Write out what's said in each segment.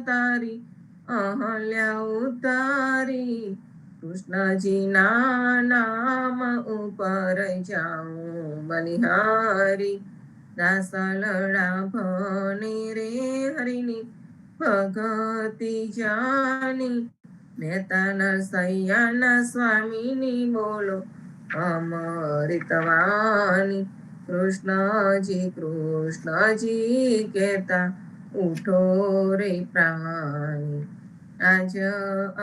તારી અહલ્યા ઉતારી, કૃષ્ણજીના નામ ઉપર જાઉં બલિહારી, દાસલડા ભણી રે હરિની ભગતિ જાની, મહેતા નરસૈયાના સ્વામીની બોલો અમૃતવાણી, કૃષ્ણજી કહેતા ઉઠો રે પ્રાણી, આજ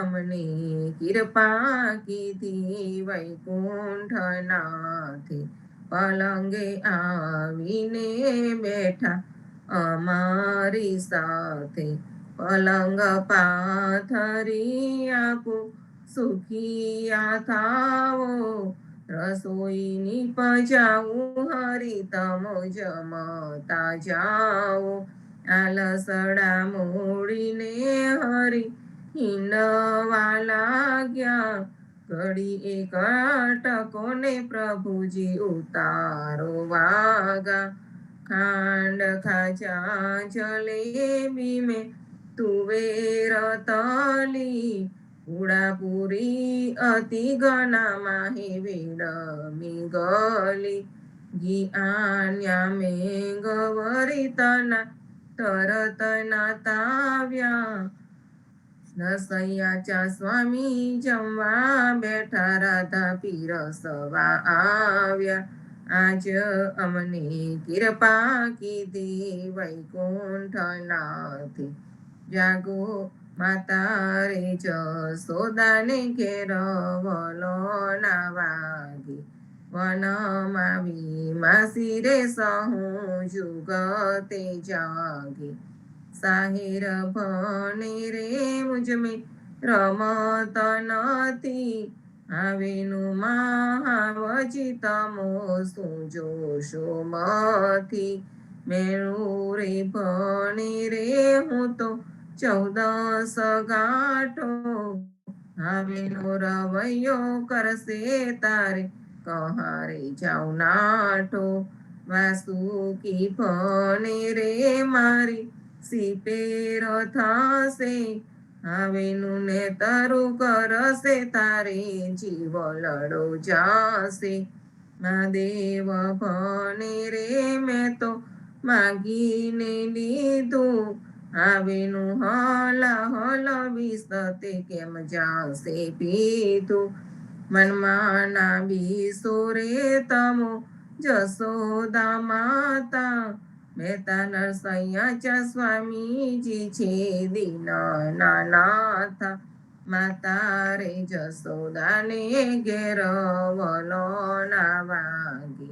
અમને કૃપા કીધી વૈકુંઠનાથે, પલંગે આવીને બેઠા અમારી સાથે, પલંગ પાથરી આપું સુખિયા થાવો, રસોઈની પજાવું હરી તમો જમતા જાઓ, આલસડા મોડીને હરી હિંડવા લાગ્યા, ઘડી એક ટકોને પ્રભુજી ઉતારો વાગા, ખાંડ ખાજા જલેબી મેં તુવેર તલી, પૂરી અતિ ગના માહે વેડમી ગલી, ઘી આન્યા મેં ગવરી તના તરત ના તાવ્યા, નરસૈયા સ્વામી જમવા બેઠા રાધા પીરસવા આવ્યા, આજ અમને કૃપા કીધી વૈકુંઠનાથે, જાગો માતા રે જસોદાને ઘેર વલોના વાગે, વનમાં માસી રે સહુ જુગતે જાગે, સાહેર ભણે રે મુજમે રમત નથી, આવેનું મહાવજી તમો શું જોશો મથી, મેળું રે ભણે રે હું તો 14 ગાંઠો, આવેનો રવૈયો કરશે તારે કહારે જાઉ નાઠો, વાસુકી ભણે રે મારી સિપેર થશે, આવેનું ને તરું કરશે તારે જીવ લડો જાશે, મહાદેવ ભણે રે મેં તો માગીને લીધું, આવેનું હલવીસતે કેમ જાશે પીધું, મનમાં ના બીસો રે તમો જસોદા માતા, મહેતા નરસૈયા સ્વામીજી છે દીન નાથા, માતા રે જસોદાને ઘેર વલોના વાગે,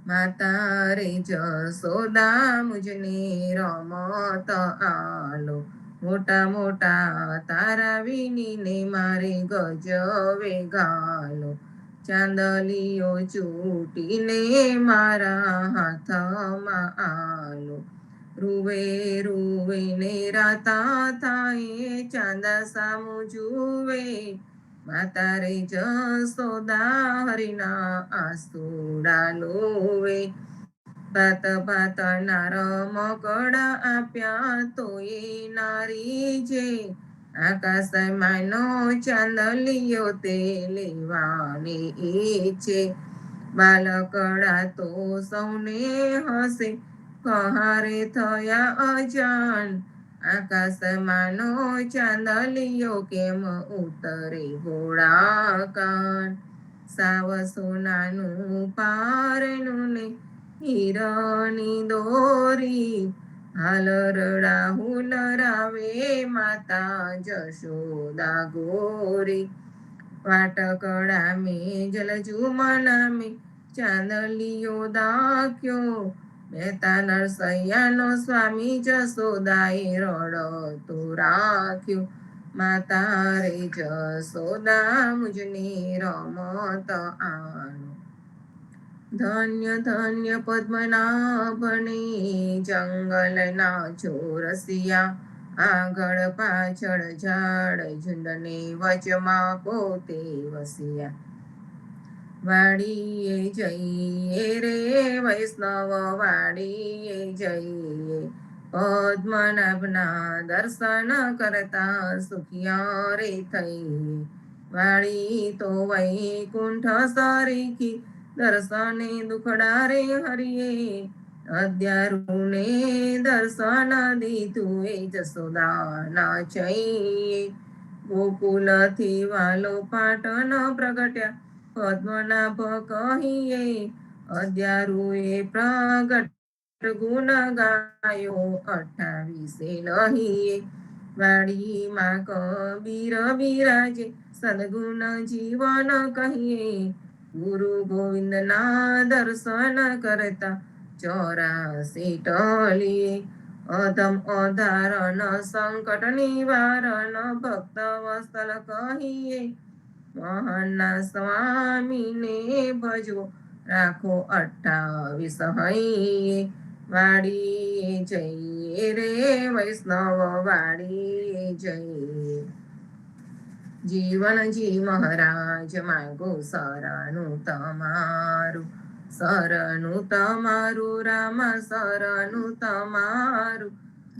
માતા રે જસોદા મુજને રમત આલો, મોટા મોટા તારા વિનીને મારે ગજવે ગાલો, ચાંદલીઓ ચૂટીને મારા હાથમાં આલો, રૂવે રૂવે ને રાતા થાય ચાંદા સામું જુએ, માતા રે જસોદા હરિના આસુડા લોવે, ભાત ભાત ના રમકડા આપ્યા તો એ નારી જે, આકાશમાંનો ચાંદલિયો તે લેવાની ઈચ્છે, બાલકડા તો સૌને હસે કહારે થયા અજાણ, આકાશમાંનો ચાંદલિયો કેમ ઉતરે ઘોડા કાન, સાવ સોનાનું પારણું ને હીરાની દોરી, હાલરડા હુલરાવે માતા જશોદા ગોરી, વાટકડા મેં જલજુમના મેં ચાંદલિયો દાખ્યો, મહેતા નરસૈયાનો સ્વામી જસોદાએ રડતો રાખ્યો, માતા રે જસોદા મુજને રમત આનો, ધન્ય ધન્ય પદ્મનાભને જંગલના ચોરસિયા, આગળ પાછળ ઝાડ ઝુંડને વચમાં પોતે વસ્યા, વાડીએ જઈએ રે વૈષ્ણવ વાડીએ જઈએ, પદ્મનાભના દર્શન કરતા સુખિયા રે થઈ, વાળી તો વૈકુંઠ સરીખી દર્શને દુખડા રે હરિયે, અદ્યારુને દર્શન દીધું એ જસોદાના ચૈયે, ગોકુલથી વાલો પાટણ પ્રગટ્યા પદ્મનાભ કહીએ, અદ્યારુએ પ્રગટ ગુણ ગાયો 28 લહીએ, વાડીમાં કબીર બિરાજે સદગુણ જીવન કહીએ, ગુરુ ગોવિંદના દર્શન કરતા 84 ટલીએ, અધમ અધારણ સંકટ નિવારણ ભક્ત વત્સલ કહીએ, મહાના સ્વામીને ભજવો રાખો 28 હૈયે, વાડીએ જઈએ રે વૈષ્ણવ વાડીએ જઈએ, જીવનજી મહારાજ માંગો શરણું તમારું, શરણું તમારું રામ શરણું તમારું,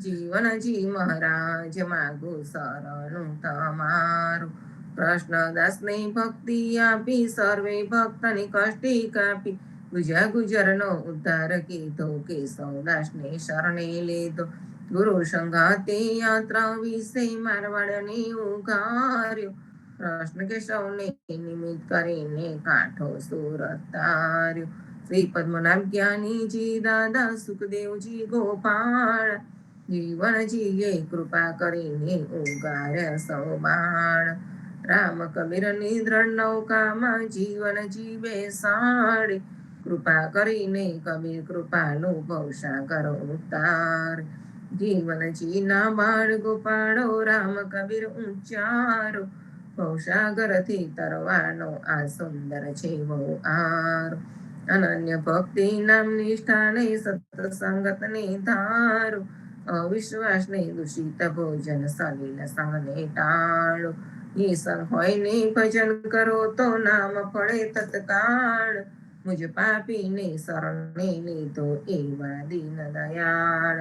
જીવનજી મહારાજ માંગો શરણું તમારું, કૃષ્ણદાસને ભક્તિ આપી સર્વે ભક્તની કષ્ટી કાપી, ગુજરનો ઉદ્ધાર કીધો કેશવદાસને શરણે લીધો, ગુરુ સંગાતે યાત્રા વિશે મારવાડને ઉગાર્યો, કૃષ્ણ કેશવને નિમિત્ત કરીને કાંઠો સુરત તાર્યો, શ્રી પદ્મનાભ જ્ઞાનીજી દાદા સુખદેવજી ગોપાળ, જીવનજીએ કૃપા કરીને ઉગાર્યા સૌ બાળ, રામ કબીરની દ્રઢ નૌકામાં જીવનજી બેસાડે, કૃપા કરીને કબીર કૃપાલો ભવસાગર ઉતાર, જીવનજીના બાળ ગોપાળો રામ કબીર ઉચ્ચારો, ભવસાગરથી તરવાનો આ સુંદર છે બહુ આર, અનન્ય ભક્તિ નામ નિષ્ઠાને સત્સંગતને ધારો, અવિશ્વાસને દૂષિત ભોજન સલીલ સંગને ટાળો, એ સંગ હોય ને ભજન કરો તો નામ ફળે તત્કાળ, મુજ પાપીને શરણે લીધો એવા દીન દયાળ,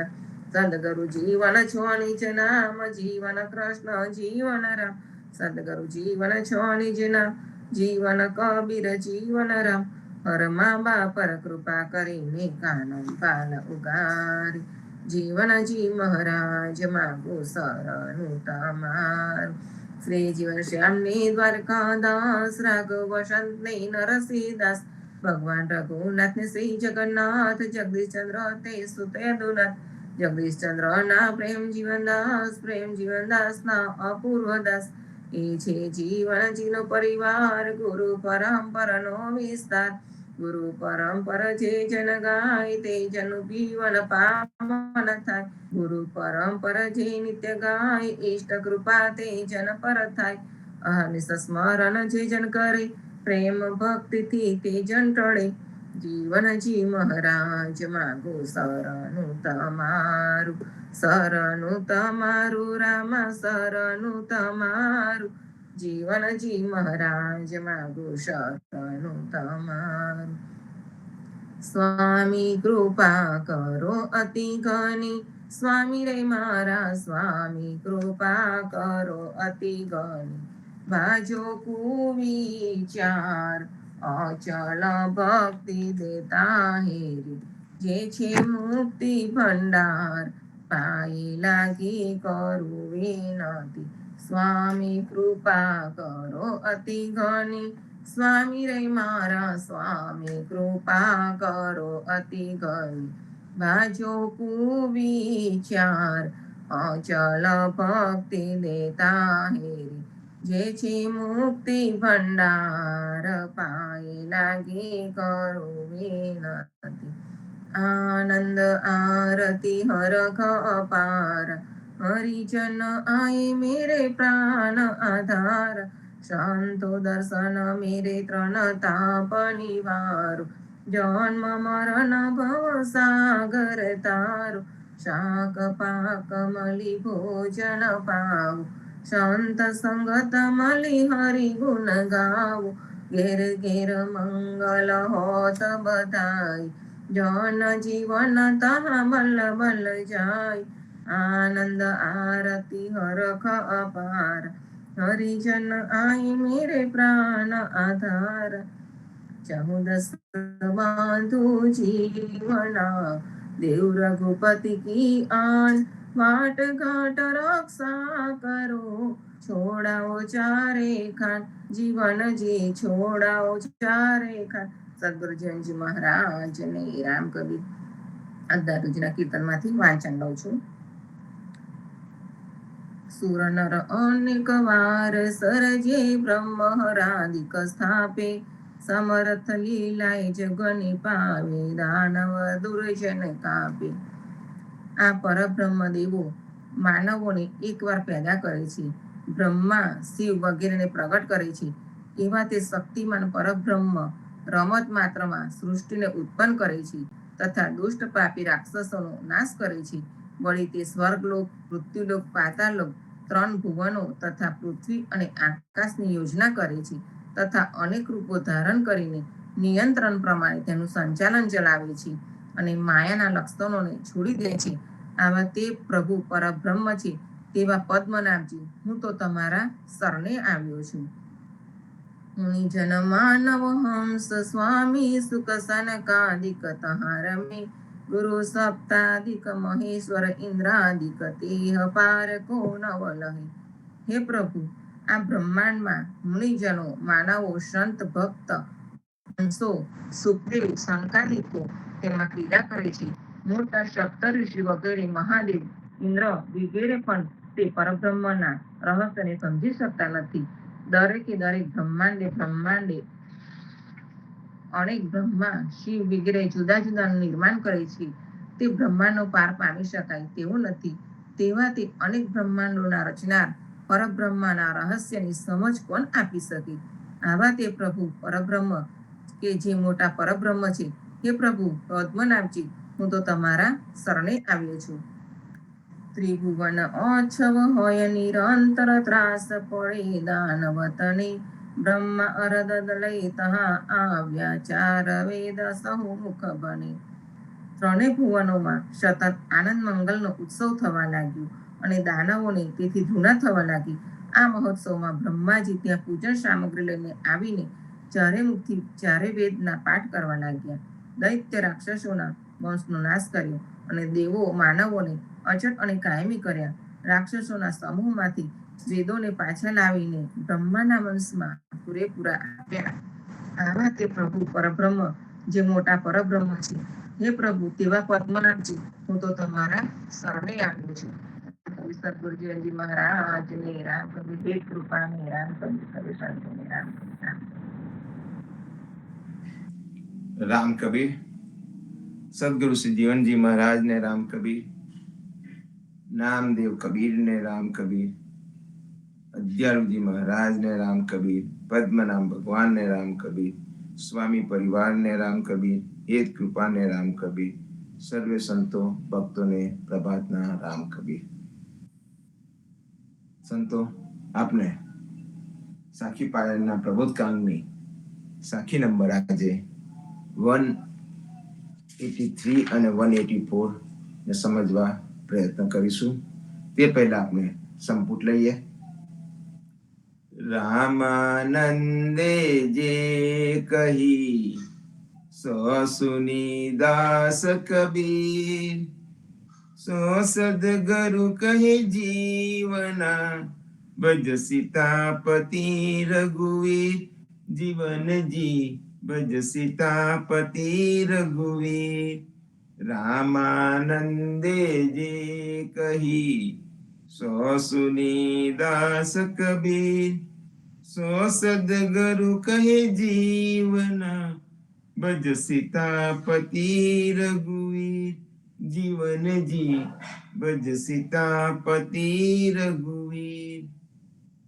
સદગુરુ જીવન છો નિજ નામ જીવન કૃષ્ણ જીવન રામ, સદગુરુ જીવન છો નિજ નામ જીવન કબીર જીવન રામ, હર મા બાપ પર કૃપા કરીને કાનમ પાલ ઉગારી, જીવનજી મહારાજ માંગો શરણું તમારું, શ્રી જીવન શ્યામને દ્વારકાદાસ રાઘવ વસંતને નરસિંહદાસ, ભગવાન રઘુનાથને શ્રી જગન્નાથ જગદીશચંદ્ર તે સુતે દુનાથ, જગદીશચંદ્રના પ્રેમ જીવનદાસના અપૂર્વ દાસ, એ છે જીવનજીનો પરિવાર ગુરુ પરંપરાનો વિસ્તાર, ગુરુ પરંપરા જે જન ગાય તે જનું જીવન પાવન થાય, ગુરુ પરંપરા જે નિત્ય ગાય ઇષ્ટ કૃપા તે જન પર થાય, અહર્નિશ સ્મરણ જે જન કરે પ્રેમ ભક્તિથી તે જન ટળે, જીવનજી મહારાજ માંગો શરણું તમારું, શરણું તમારું રામ શરણું તમારું, જીવનજી મહારાજ માંગો શરણું તમારું, સ્વામી કૃપા કરો અતિ ઘની, સ્વામી રે મારા સ્વામી કૃપા કરો અતિ ઘની, ભાજો કુવિચાર અચલ ભક્તિ દેતા હેરી, જે છે મુક્તિ ભંડાર પાઈ લાગી કરું વિનતી, સ્વામી કૃપા કરો અતિ ઘની, સ્વામી રે મારા સ્વામી કૃપા કરો અતિ ઘની, ભાજો કુવિચાર અચલ ભક્તિ દેતા હેરી, જે છે મુક્તિ ભંડાર પાઈ લાગી કરું વિનતી, આનંદ આરતી હરખ અપાર, હરિજન આય મેરે પ્રાણ આધાર, સંતો દર્શન મેરે ત્રણ તાપ નિવારો, જન્મ મરણ ભવ સાગર તારો, શાક પાક મળી ભોજન પાવું, સંત સંગત મળી હરિ ગુણ ગાવું, ઘેર ઘેર મંગલ હોત બધાય, जन जीवन तहाँ बल बल जाय, आनंद आरती हरख अपार, हरिजन आई मेरे प्राण आधार। 14 बांधु जीवना, देव रघुपति की आन, वाट घाट रक्षा करो, छोड़ाओ चारे खान, जीवन जी छोड़ाओ चारे खान। સદગુરુજીવનજી મહારાજને રામ કવિ અદ્દારુજીના કીર્તનમાંથી વાંચન લઉં છું. સુર નર અનેક વાર સરજે બ્રહ્મ હરાદિક સ્થાપે, સમર્થ લીલાય જગની પાવે, દાનવ દુર્જન કાપે. આ પરબ્રહ્મ દેવો માનવોને એકવાર પેદા કરે છે, બ્રહ્મા શિવ વગેરેને પ્રગટ કરે છે. એવા તે શક્તિમાન પરબ્રહ્મ રમત માત્રમાં સૃષ્ટિને ઉત્પન્ન કરે છે તથા દુષ્ટ પાપી રાક્ષસોનો નાશ કરે છે. વળી તે સ્વર્ગલોક, પૃથ્વીલોક, પાતાળલોક, 3 ભુવનો તથા પૃથ્વી અને આકાશની યોજના કરે છે તથા અનેક રૂપો ધારણ કરીને નિયંત્રણ પ્રમાણે તેનું સંચાલન ચલાવે છે અને માયાના લક્ષણોને છોડી દે છે. આવા તે પ્રભુ પરબ્રહ્મ છે. તેવા પદ્મનાભજી, હું તો તમારા શરણે આવ્યો છું. મુનિજન માનવ હંસ સ્વામી, સુખ સનકાદિક તહારમે, ગુરુ સપ્તાદિક મહેશ્વર ઇન્દ્રાદિક, તેહ પાર કો નવ લહે. હે પ્રભુ, આ બ્રહ્માંડમાં મુનિજનો, માનવો, સંત ભક્ત, હંસો, સુખદેવ, સંકાદિકો તેમાં ક્રીડા કરે છે. મોટા સપ્તઋષિ વગેરે મહાદેવ, ઇન્દ્ર વગેરે પણ તે પરબ્રહ્મના રહસ્યને સમજી શકતા નથી. દરેકે દરેક બ્રહ્માંડે અનેક બ્રહ્મા, શિવ વગેરે જુદા જુદાનું નિર્માણ કરે છે. તે બ્રહ્માંડનો પાર પામી શકાય તેવું નથી. તેવા તે અનેક બ્રહ્માંડોના રચનાર પરબ્રહ્મના રહસ્યની સમજ કોણ આપી શકે? આવા તે પ્રભુ પરબ્રહ્મ કે જે મોટા પરબ્રહ્મ છે. હે પ્રભુ પદ્મનાભજી, હું તો તમારા શરણે આવ્યો છું. ત્રિભુવન ઓછવ હોય નિરંતર ત્રાસ પડે દાનવ તને, બ્રહ્મ અરદદ લઈ તહા આવ્યા, 4 વેદ સહુ મુખ બને. 3 ભુવનોમાં સતત આનંદ મંગલનો ઉત્સવ થવા લાગ્યો અને દાનવોને તેથી ધૂણા થવા લાગી. આ મહોત્સવમાં બ્રહ્માજી ત્યાં પૂજન સામગ્રી લઈને આવીને 4 મુખથી 4 વેદના પાઠ કરવા લાગ્યા. દૈત્ય રાક્ષસોના વંશનો નાશ કર્યો અને દેવો માનવોને અચટ અને કાયમી કર્યા. રાક્ષસોના સમૂહમાંથી વેદોને પાછા લાવીને બ્રહ્માના વંશમાં પૂરેપૂરા આપ્યા. આવા તે પ્રભુ પરબ્રહ્મ જે મોટા પરબ્રહ્મ છે. હે પ્રભુ, તેવા પદ્મનાભજી, હું તો તમારા શરણે આવ્યો છું. સદગુરુજીવનજી મહારાજને રામ કવિ ભેટ કૃપાને રામ કવિ કવિ સંતોને રામ કવિ રામ કબીર. સદગુરુ શ્રી જીવનજી મહારાજ ને રામ કબીર, નામદેવ કબીર ને રામ કબીર, અદ્યારુજી મહારાજ ને રામ કબીર, પદ્મનામ ભગવાન ને રામ કબીર, સ્વામી પરિવાર ને રામ કબીર, હેત કૃપા ને રામ કબીર, સર્વે સંતો ભક્તોને પ્રભાતના રામ કબીર. સંતો, આપને સાખી પાયલના પ્રબોધકાંગની સાખી નંબર આજે 183 અને 184 ને સમજવા પ્રયત્ન કરીશું. તે પહેલા આપણે સંપુટ લઈએ. રામાનંદે જે કહી સો સુની દાસ કબીર, સો સદગુરુ કહે જીવના, ભજ સીતાપતિ રઘુવીર, જીવનજી ભજ સીતાપતિ રઘુવીર. રામાનંદે જે કહી સો સુની દાસ કબીર, સો સદગુરુ કહે જીવના, ભજ સીતાપતિ રઘુવીર, જીવનજી ભજ સીતાપતિ રઘુવીર.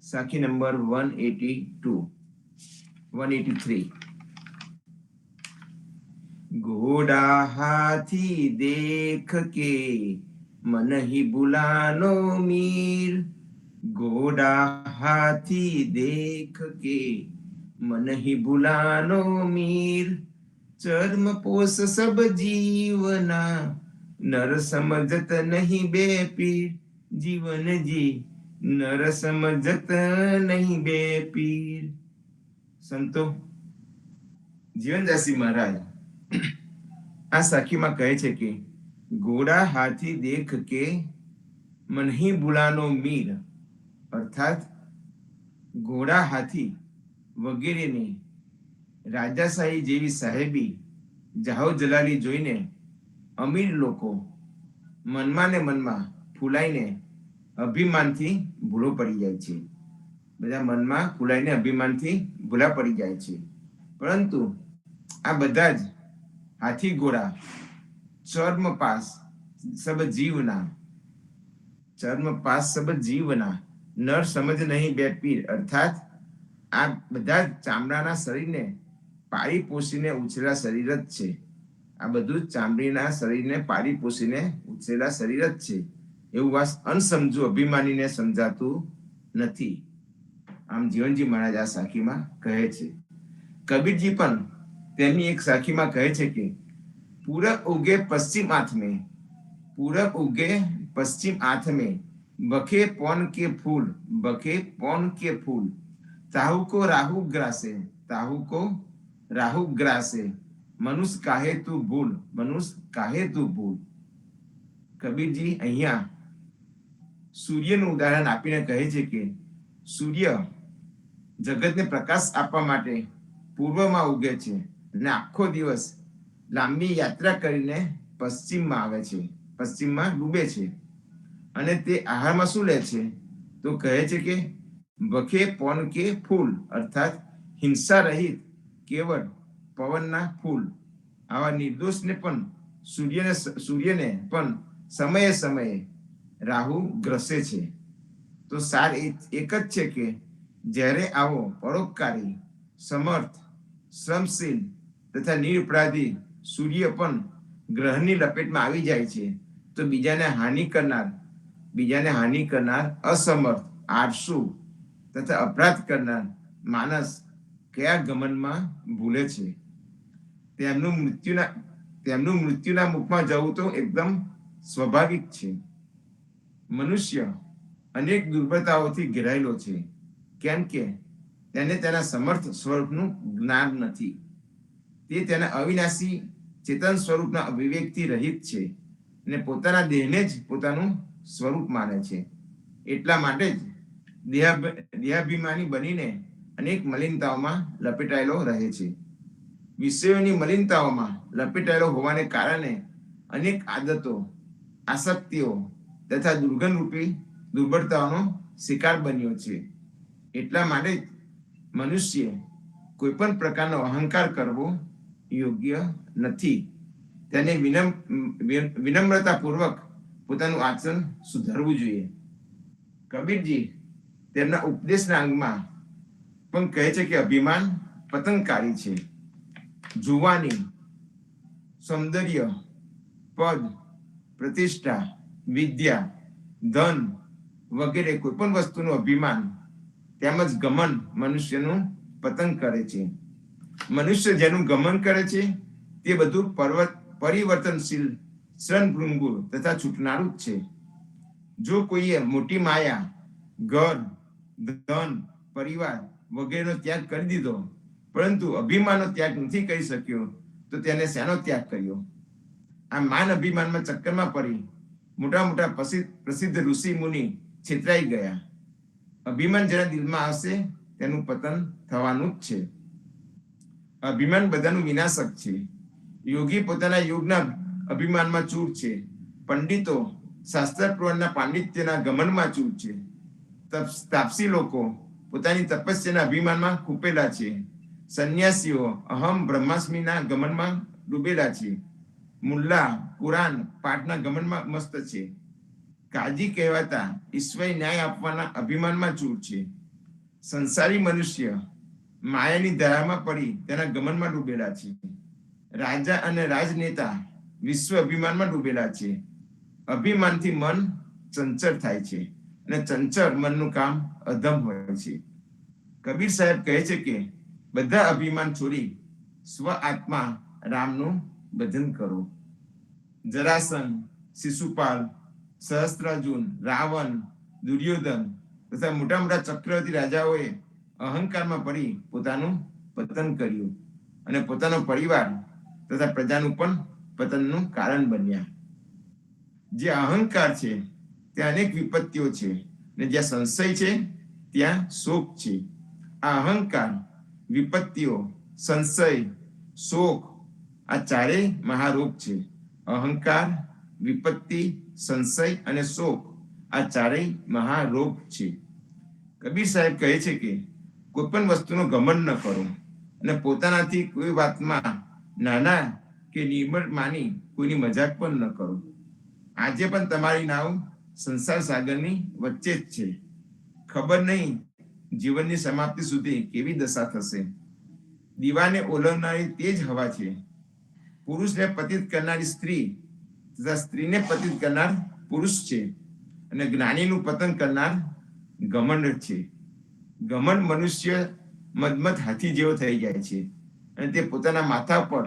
સાખી નંબર 183. घोड़ा हाथी देख के मन ही बुलानो मीर, घोड़ा हाथी देख के मन ही बुलानो मीर, चर्म पोस सब जीवना, नर समझत नहीं बे पीर। जीवन जी नर समझत नहीं बे पीर। સંતો જીવનદાસી મહારાજ આ સાખીમાં કહે છે કે ઘોડા હાથી દેખ કે મન ही बुलानो मीर, અર્થાત ઘોડા હાથી વગેરેની રાજાશાહી જેવી સાહેબી જાહો જલાલી જોઈને અમીર લોકો મનમાં ને મનમાં ફૂલાઈને અભિમાનથી ભૂલો પડી જાય છે. બધા મનમાં ફૂલાઈને અભિમાનથી ભૂલા પડી જાય છે. પરંતુ આ બધા જ હાથી ઘોડા ચર્મ પાસ સબ જીવના, ચર્મ પાસ સબ જીવના, નર સમજ નહીં બે પીર, અર્થાત આ બધા જ ચામડાના શરીરને પાળી પોષીને ઉછરેલા શરીર જ છે. આ બધું જ ચામડીના શરીરને પાળી પોષીને ઉછરેલા શરીર જ છે એવું વાત અણસમજુ અભિમાનીને સમજાતું નથી. આમ જીવનજી મહારાજ આ સાખીમાં કહે છે. કબીરજી પણ તેમની એક સાખીમાં કહે છે કે પૂરબ ઉગે પશ્ચિમ આંખ में, पूरब उगे पश्चिम आंख में, बखे पौन के फूल, बखे पौन के फूल, ताहू को राहु ग्रासे, ताहू को राहु ग्रासे, मनुष्य काहे तू भूल, मनुष्य काहे तू भूल. કબીરજી અહીંયા સૂર્યનું ઉદાહરણ આપીને કહે છે કે સૂર્ય જગતને પ્રકાશ આપવા માટે પૂર્વમાં ઉગે છે અને આખો દિવસ લાંબી યાત્રા કરીને પશ્ચિમમાં આવે છે, પશ્ચિમમાં ડૂબે છે. અને તે આહારમાં શું લે છે? તો કહે છે કે બખે પવન કે ફૂલ, અર્થાત હિંસા રહિત કેવળ પવનના ફૂલ. આવા નિર્દોષને પણ સૂર્યને પણ સમયે સમયે રાહુ ગ્રસે છે. તો સાર એક જ છે કે જ્યારે આવો પરોપકારી, સમર્થ, શ્રમશીલ તથા નિરપરાધી સૂર્ય પણ ગ્રહની લપેટમાં આવી જાય છે તો બીજાને હાનિ કરનાર અસમર્થ, આળસુ તથા અપરાધ કરનાર માણસ કયા ગમનમાં ભૂલે છે? તેમનું મૃત્યુના મુખમાં જવું તો એકદમ સ્વાભાવિક છે. મનુષ્ય અનેક દુર્બળતાઓથી ઘેરાયેલો છે, કેમ કે તેને તેના સમર્થ સ્વરૂપનું જ્ઞાન નથી. તે તેના અવિનાશી ચેતન સ્વરૂપના અભિવ્યક્તિ રહિત છે અને પોતાના દેહને જ પોતાનું સ્વરૂપ માને છે. એટલા માટે જ દેહાભિમાની બનીને અનેક મલિનતાઓમાં લપેટાયેલો રહે છે. વિષયોની મલિનતાઓમાં લપેટાયેલો હોવાને કારણે અનેક આદતો, આસક્તિઓ તથા દુર્ગંધરૂપી દુર્બળતાઓનો શિકાર બન્યો છે. એટલા માટે જ મનુષ્ય કોઈ પણ પ્રકારનો અહંકાર કરવો યોગ્ય નથી. તેને વિનમ્રતાપૂર્વક પોતાનું આચરણ સુધારવું જોઈએ. કબીરજી તેમના ઉપદેશના અંગમાં પણ કહે છે કે અભિમાન પતંગકારી છે. જુવાની, સૌંદર્ય, પદ, પ્રતિષ્ઠા, વિદ્યા, ધન વગેરે કોઈ પણ વસ્તુનું અભિમાન તેમજ ગમન મનુષ્યનું પતંગ કરે છે. મનુષ્ય જેનું ગમન કરે છે તે બધું પરિવર્તનશીલ, ક્ષણભંગુર તથા છૂટનારું જ છે. જો કોઈએ મોટી માયા, ઘર, ધન, પરિવાર વગેરેનો ત્યાગ કરી દીધો પરંતુ અભિમાનનો ત્યાગ નથી કરી શક્યો તો તેને શેનો ત્યાગ કર્યો? આ માન અભિમાનમાં ચક્કરમાં પડી મોટા પ્રસિદ્ધ ઋષિ મુનિ છેતરાઈ ગયા. અભિમાન જેના દિલમાં આવશે તેનું પતન થવાનું જ છે. અભિમાન બધાનું વિનાશક છે. યોગી પોતાના યોગના અભિમાનમાં ચૂર છે. પંડિતો શાસ્ત્ર પુરાણના પાંડિત્યના ગમનમાં ચૂર છે. તાપસી લોકો પોતાની તપસ્યાના અભિમાનમાં ખૂપેલા છે. સંન્યાસીઓ અહમ બ્રહ્માસ્મિના ગમનમાં ડૂબેલા છે. મુલ્લા કુરાન પાઠના ગમનમાં મસ્ત છે. કાજી કહેવાતા ઈશ્વરી ન્યાય આપવાના અભિમાનમાં ચૂર છે. સંસારી મનુષ્ય માયાની ધારામાં પડી તેના ગમનમાં ડૂબેલા છે. રાજા અને રાજનેતા વિશ્વ અભિમાનમાં ડૂબેલા છે. અભિમાનથી મન ચંચળ થાય છે અને ચંચળ મનનું કામ અધમ હોય છે. કબીર સાહેબ કહે છે કે બધા અભિમાન છોડી સ્વ આત્મા રામનું ભજન કરો. જરાસંઘ, શિશુપાલ, સહસ્ત્રાર્જુન, રાવણ, દુર્યોધન તથા મોટા મોટા ચક્રવર્તી રાજાઓએ અહંકારમાં પડી પોતાનું પતન કર્યું અને પોતાનો પરિવાર તથા પ્રજાનું પણ પતનનું કારણ બન્યા. જે અહંકાર છે ત્યાં અનેક વિપત્તિઓ છે, ને જ્યાં સંશય છે ત્યાં શોક છે. આ અહંકાર, વિપત્તિઓ, સંશય, શોક આ ચારેય મહારોગ છે. અહંકાર, વિપત્તિ, સંશય અને શોક આ ચારેય મહારોગ છે. કબીર સાહેબ કહે છે કે કોઈ પણ વસ્તુનો ઘમંડ ન કરો અને પોતાનાથી કોઈ વાતમાં નાના કે નિર્બળ માની કોઈની મજાક પણ ન કરો. આજે પણ તમારી નાવ સંસાર સાગરની વચ્ચે જ છે. ખબર નહીં જીવનની સમાપ્તિ સુધી કેવી દશા થશે. દીવાને ઓલવનારી તે જ હવા છે. પુરુષને પતિત કરનારી સ્ત્રી તથા સ્ત્રીને પતિત કરનાર પુરુષ છે. અને જ્ઞાનીનું પતન કરનાર ઘમંડ છે. ઘમંડ મનુષ્ય મદમત હાથી જેવો થઈ જાય છે અને તે પોતાના માથા પર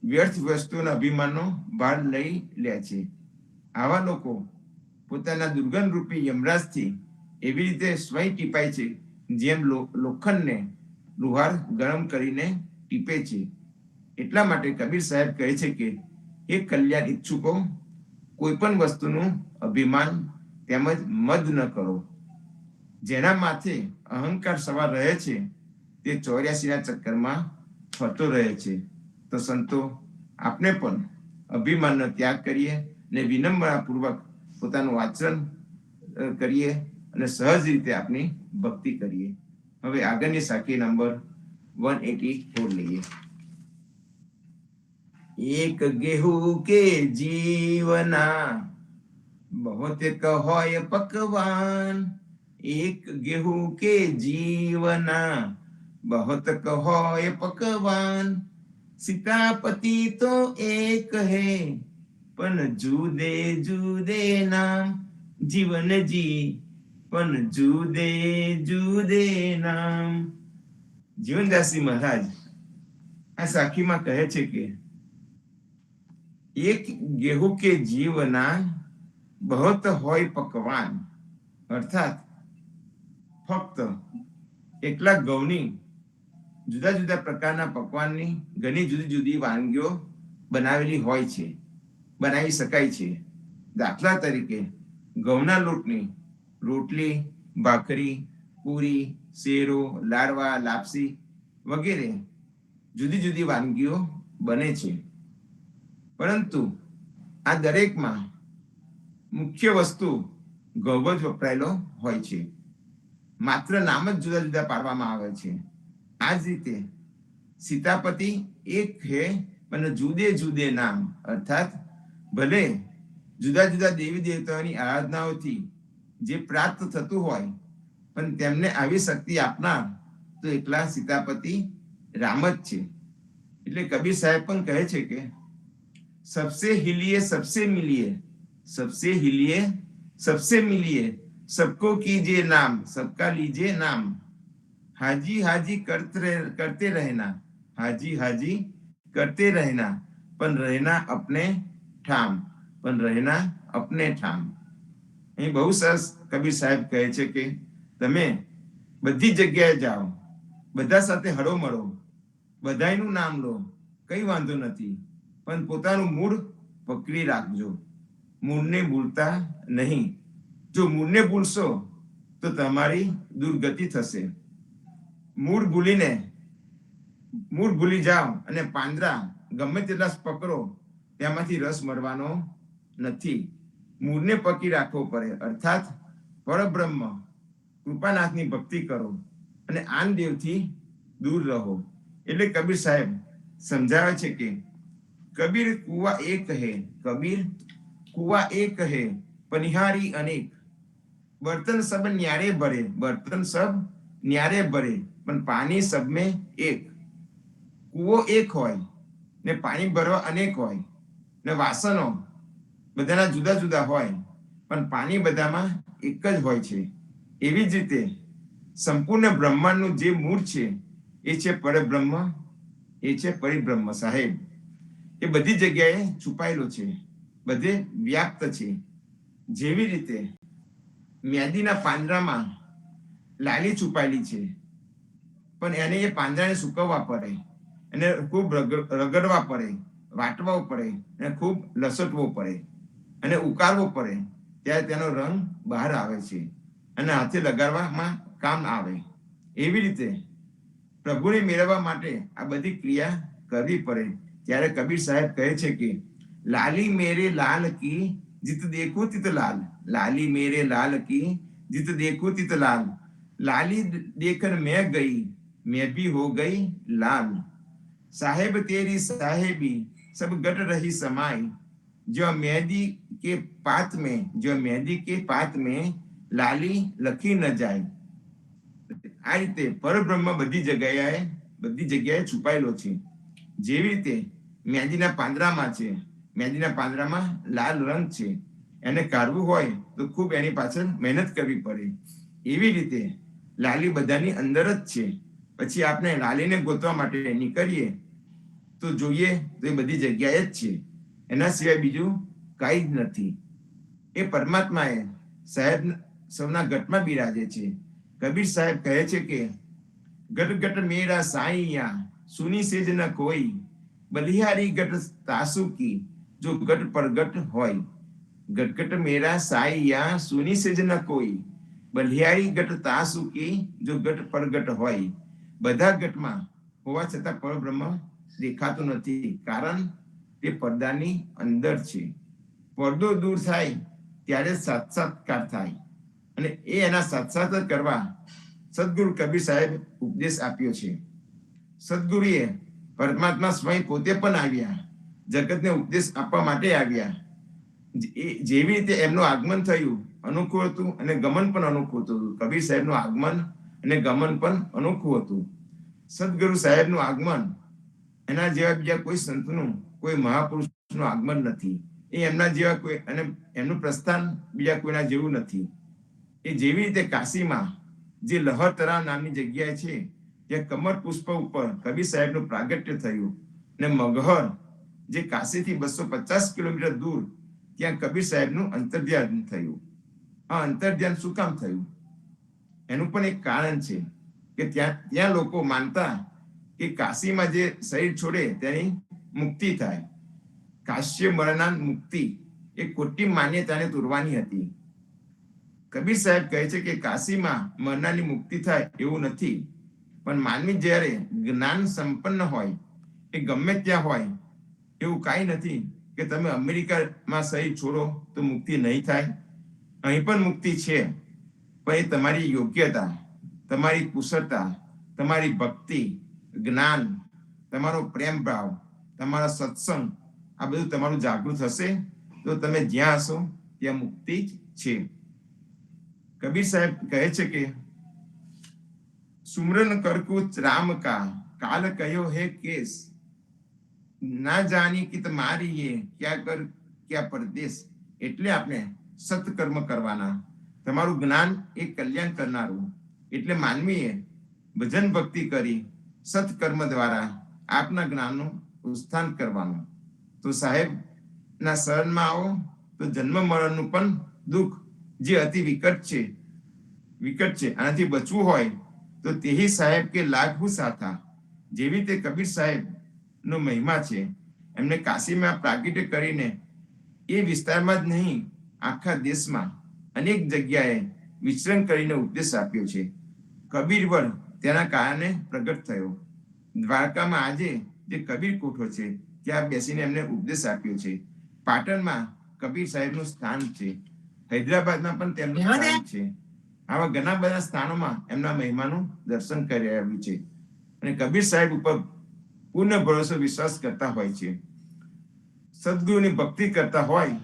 વ્યર્થ વસ્તુના અભિમાનનો ભાર લઈ લે છે. આવા લોકો પોતાના દુર્ગંધ રૂપી યમરાજથી એવી રીતે સ્વયં ટીપાય છે જેમ લોખંડને લુહાર ગરમ કરીને ટીપે છે. એટલા માટે કબીર સાહેબ કહે છે કે એ કલ્યાણ ઈચ્છુકો કોઈ પણ વસ્તુનું અભિમાન તેમજ મદ ન કરો. જેના માથે અહંકાર સવાર રહે છે તે 84ના ચક્કરમાં ફરતો રહે છે. તો સંતો, આપણે પણ અભિમાનનો ત્યાગ કરીએ ને વિનમ્રતાપૂર્વક પોતાનું આચરણ કરીએ અને સહજ રીતે આપણી ભક્તિ કરીએ. હવે આગળની સાખી નંબર 184 લઈએ. એક गेहूं के जीवना बहुत कहोय पकवान. एक गेहूं के जीवना बहुत कहोय पकवान. सीतापति तो एक है पण जुदे जुदे नाम. जीवन जी पण जुदे जुदे नाम. જીવનદાસજી મહારાજ આ સાખીમાં કહે છે કે એક गेहूं के जीवना बहुत होय पकवान. અર્થાત ફક્ત એકલા ઘઉંની જુદા જુદા પ્રકારના પકવાનની ઘણી જુદી જુદી વાનગીઓ બનાવેલી હોય છે, બનાવી શકાય છે. દાખલા તરીકે ઘઉંના લોટની રોટલી, ભાખરી, પૂરી, શેરો, લાડવા, લાપસી વગેરે જુદી જુદી વાનગીઓ બને છે. પરંતુ આ દરેકમાં મુખ્ય વસ્તુ ઘઉં જ વપરાયેલો હોય છે. માત્ર નામ જ જુદા જુદા પાડવામાં આવે છે. આ જ રીતે સીતાપતિ એક છે અને જુદે જુદે નામ. અર્થાત ભલે જુદા જુદા દેવી દેવતાઓની આરાધનાઓથી જે પ્રાપ્ત થતું હોય પણ તેમને આવી શક્તિ આપનાર તો એકલા સીતાપતિ રામ જ છે. એટલે કબીર સાહેબ પણ કહે છે કે सबसे हिलिए सबसे मिलिए, सबसे हिलिए सबसे मिलिए, सबको कीजिए नाम, सबका लीजिए नाम. हाजी हाजी करते रहना, हाजी हाजी करते रहना, पण रहना अपने ठाम, पण रहना अपने ठाम. અહીં બહુ સરસ કબીર સાહેબ કહે છે કે તમે બધી જગ્યાએ જાઓ, બધા સાથે હળો મળો, બધાયનું નામ લો, કઈ વાંધો નથી, પણ પોતાનું મૂળ પકડી રાખજો. મૂળને ભૂલતા નહીં. જો મૂળને ભૂલશો તો તમારી દુર્ગતિ થશે. મૂળ ભૂલી જાઓ અને પાંદડા ગમે તેટલા પકડો તેમાંથી રસ મળવાનો નથી. મૂળને પકડી રાખવો પડે. અર્થાત પરબ્રહ્મ કૃપાનાથની ભક્તિ કરો અને આન દેવથી દૂર રહો. એટલે કબીર સાહેબ સમજાવે છે કે कबीर कुआ एक है, कबीर कुआ एक है, पनिहारी अनेक. बर्तन सब न्यारे भरे, बर्तन सब न्यारे भरे, पण पानी सब में एक. કૂવો એક હોય ને પાણી ભરવા અનેક હોય ને વાસણો બધાના જુદા જુદા હોય પણ પાણી બધામાં એક જ હોય છે. એવી જ રીતે સંપૂર્ણ બ્રહ્માંડનું જે મૂળ છે એ છે પરબ્રહ્મ, એ છે પરિબ્રહ્મ સાહેબ. એ બધી જગ્યાએ છુપાયેલો છે, બધે વ્યાપ્ત છે. જેવી રીતે મેદીના પાંદડામાં લાલી છુપાયેલી છે, પણ એને એ પાંદડાને સુકવવા પડે, એને ખૂબ રગડવા પડે, વાટવો પડે, અને ખૂબ લસટવો પડે અને ઉકાળવો પડે, ત્યારે તેનો રંગ બહાર આવે છે અને હાથે લગાડવામાં કામ આવે. એવી રીતે પ્રભુને મેળવવા માટે આ બધી ક્રિયા કરવી પડે. ત્યારે કબીર સાહેબ કહે છે કે લાલી મેરે લાલ કી જીત દેખું તિત લાલ, લાલી મેરે લાલ કી જીત દેખું તિત લાલ, लाली देखकर मैं गई मैं भी हो गई लाल, साहेब तेरी साहेबी सब गट रही समाई, जो मेहंदी के पात में, जो मेहंदी के पात में लाली लखी न જાય. આ રીતે પરબ્રહ્મ બધી જગ્યાએ છુપાયેલો છે. જેવી રીતે મેંદીના પાંદડામાં છે, મેંદીના પાંદડામાં લાલ રંગ છે, એને કાઢવું હોય તો ખૂબ એની પાછળ મહેનત કરવી પડે. એવી રીતે લાલી બધાની અંદર જ છે. પછી આપણે લાલીને ગોતવા માટે નીકળીએ તો જોઈએ તો એ બધી જગ્યાએ જ છે, એના સિવાય બીજું કાંઈ જ નથી. એ પરમાત્માએ સાહેબ સૌના ગટમાં બિરાજે છે. કબીર સાહેબ કહે છે કે ગટ ગટ મેરા સાઈયા સુની સેજ ન કોઈ, બલિહારી ગટ તાસુકી જો ગટ પરગટ હોય. ગટગટ મેરા સાઈયા સુની સેજ ન કોઈ, બલિહારી ગટ તાસુકી જો ગટ પરગટ હોય. બધા ગટમાં હોવા છતાં પરબ્રહ્મ દેખાતું નથી, કારણ તે પડદાની અંદર છે. પડદો દૂર થાય ત્યારે સાક્ષાત્કાર થાય, અને એના સાક્ષાત્કાર કરવા સદગુરુ કબીર સાહેબ ઉપદેશ આપ્યો છે. સદગુરુએ પરમાત્મા સ્વયં પોતે પણ આવ્યા, જગતને ઉપદેશ આપવા માટે આવ્યા. જેવી રીતે એમનું આગમન થયું અનોખું હતું અને ગમન પણ અનોખું હતું. કબીર સાહેબનું આગમન અને ગમન પણ અનોખું હતું. સદગુરુ સાહેબનું આગમન એના જેવા બીજા કોઈ સંતનું, કોઈ મહાપુરુષનું આગમન નથી. એ એમના જેવા કોઈ, અને એમનું પ્રસ્થાન બીજા કોઈના જેવું નથી. એ જેવી રીતે કાશીમાં જે લહર તળાવ નામની જગ્યાએ છે, ત્યાં કમર પુષ્પ ઉપર કબીર સાહેબનું પ્રાગટ્ય થયું, અને મગહર જે કાશીથી 250 કિલોમીટર દૂર, ત્યાં કબીર સાહેબનું અંતર્ધ્યાન થયું. આ અંતર્ધ્યાન શું કામ થયું? એનું પણ એક કારણ છે કે ત્યાં લોકો માનતા કે કાશીમાં જે શરીર છોડે તેની મુક્તિ થાય. કાશ્ય મરણા મુક્તિ એ ખોટી માન્યતાને તોડવાની હતી. કબીર સાહેબ કહે છે કે કાશીમાં મરનાની મુક્તિ થાય એવું નથી, પણ માનવી જ્યારે જ્ઞાન સંપન્ન હોય, એ ગમે ત્યાં હોય, એવું કાંઈ નથી કે તમે અમેરિકામાં શરીર છોડો તો મુક્તિ નહીં થાય. અહીં પણ મુક્તિ છે, પણ એ તમારી યોગ્યતા, તમારી કુશળતા, તમારી ભક્તિ, જ્ઞાન, તમારો પ્રેમ ભાવ, તમારો સત્સંગ, આ બધું તમારું જાગૃત હશે તો તમે જ્યાં હશો ત્યાં મુક્તિ જ છે. કબીર સાહેબ કહે છે કે સુમરન કરકુચ રામ કા કાલ કયો હે કેસ, ના જાની કે તમારી એ ક્યાં કર ક્યાં પરદેશ. એટલે આપણે સત્કર્મ કરવાના. તમારું જ્ઞાન એ કલ્યાણ કરનારું, એટલે માનવીએ ભજન ભક્તિ કરી સત્કર્મ દ્વારા આપના જ્ઞાનનું ઉત્થાન કરવાનું. તો સાહેબના શરણમાં આવો તો જન્મ મરણનું પણ દુઃખ જે અતિ વિકટ છે, આનાથી બચવું હોય તો તેહી સાહેબ કે લાગુ સાથા. જેવી તે કબીર સાહેબ નો મહિમા છે, એમને કાશીમાં પ્રાગટ્ય કરીને એ વિસ્તારમાં જ નહીં, આખા દેશમાં અનેક જગ્યાએ વિચરણ કરીને ઉપદેશ આપ્યો છે. કબીર વડ તેના કારણે પ્રગટ થયો. દ્વારકામાં આજે જે કબીર કોઠો છે, ત્યાં બેસીને એમને ઉપદેશ આપ્યો છે. પાટણમાં કબીર સાહેબનું સ્થાન છે, હૈદરાબાદમાં પણ તેમનું સ્થાન છે. આવા ઘણા બધા સ્થાનોમાં એમના મહિમાનું દર્શન કરી આવ્યું છે, અને કબીર સાહેબ ઉપર પૂર્ણ ભરોસો વિશ્વાસ કરતા હોય છે. સદગુરુની ભક્તિ કરતા હોય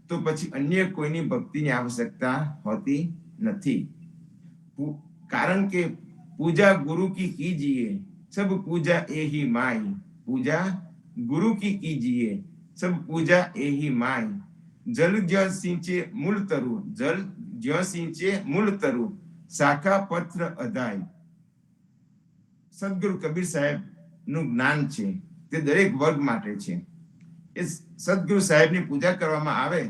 તો પછી અન્ય કોઈની ભક્તિની આવશ્યકતા હોતી નથી. કારણ કે પૂજા ગુરુ કી કીજીએ સબ પૂજા એહી માઈ, પૂજા ગુરુ કી કીજીએ સબ પૂજા એહી માઈ. જલ જ્યાં સિંચે મૂળ તરુ, જલ જ્યાં સિંચે મૂળ તરુ, શાખા પત્ર અધાય. સદગુરુ કબીર સાહેબ નું જ્ઞાન છે તે દરેક વર્ગ માટે છે. એ સદગુરુ સાહેબની પૂજા કરવામાં આવે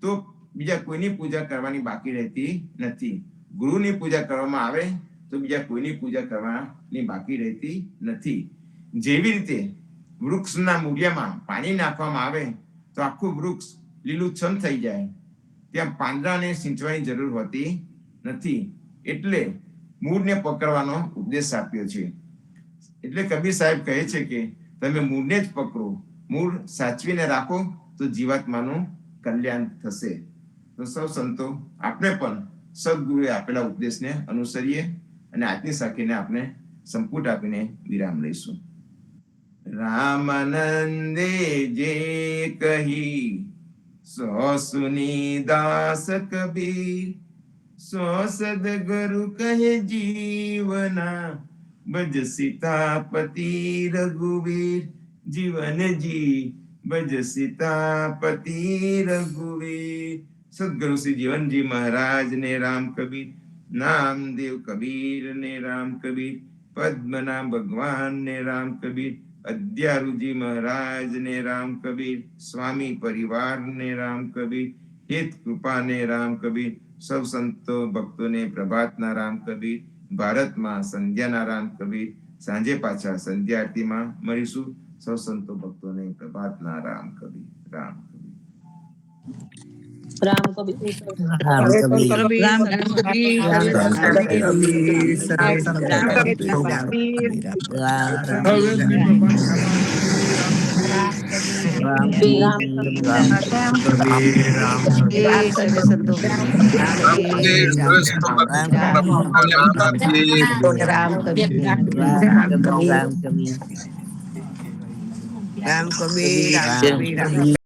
તો બીજા કોઈની પૂજા કરવાની બાકી રહેતી નથી. ગુરુની પૂજા કરવામાં આવે તો બીજા કોઈની પૂજા કરવાની બાકી રહેતી નથી. જેવી રીતે વૃક્ષના મૂળિયામાં પાણી નાખવામાં આવે તો આખું વૃક્ષ લીલુંછમ થઈ જાય, ત્યાં પાંદડાને સિંચવાની જરૂર હોતી નથી. એટલે મૂળને પકડવાનો ઉપદેશ આપ્યો છે. એટલે કબીર સાહેબ કહે છે કે તમે મૂળને જ પકડો, મૂળ સાચવીને રાખો તો જીવાત્માનું કલ્યાણ થશે. તો સૌ સંતો આપણે પણ સદગુરુએ આપેલા ઉપદેશને અનુસરીએ અને આજની સાખીને આપણે સંપુટ આપીને વિરામ લઈશું. રામાનંદે જે કહી સો સુની દાસ કબીર, સો સદગુરુ કહે જીવના, ભજ સીતાપતિ રઘુવીર. જીવન જી ભજ સીતાપતિ રઘુવીર. સદગુરુ શ્રી જીવનજી મહારાજ ને રામ કબીર, નામદેવ કબીર ને રામ કબીર, પદ્મનાભ ભગવાન ને રામ કબીર, અદ્યારુજી મહારાજ ને રામ કબીર, સ્વામી પરિવાર ને રામ કબીર, હિત કૃપા ને રામ કબીર. સૌ સંતો ભક્તોને પ્રભાતના રામ કબીર, ભારતમાં સંધ્યાના રામ કબીર. સાંજે પાછા સંધ્યા આરતીમાં મળીશું. સૌ સંતો ભક્તોને પ્રભાતના રામ કબીર. રામ કબીર. રામ કબીર. રામ કબીર. રામ કબીર. રામ કબીર.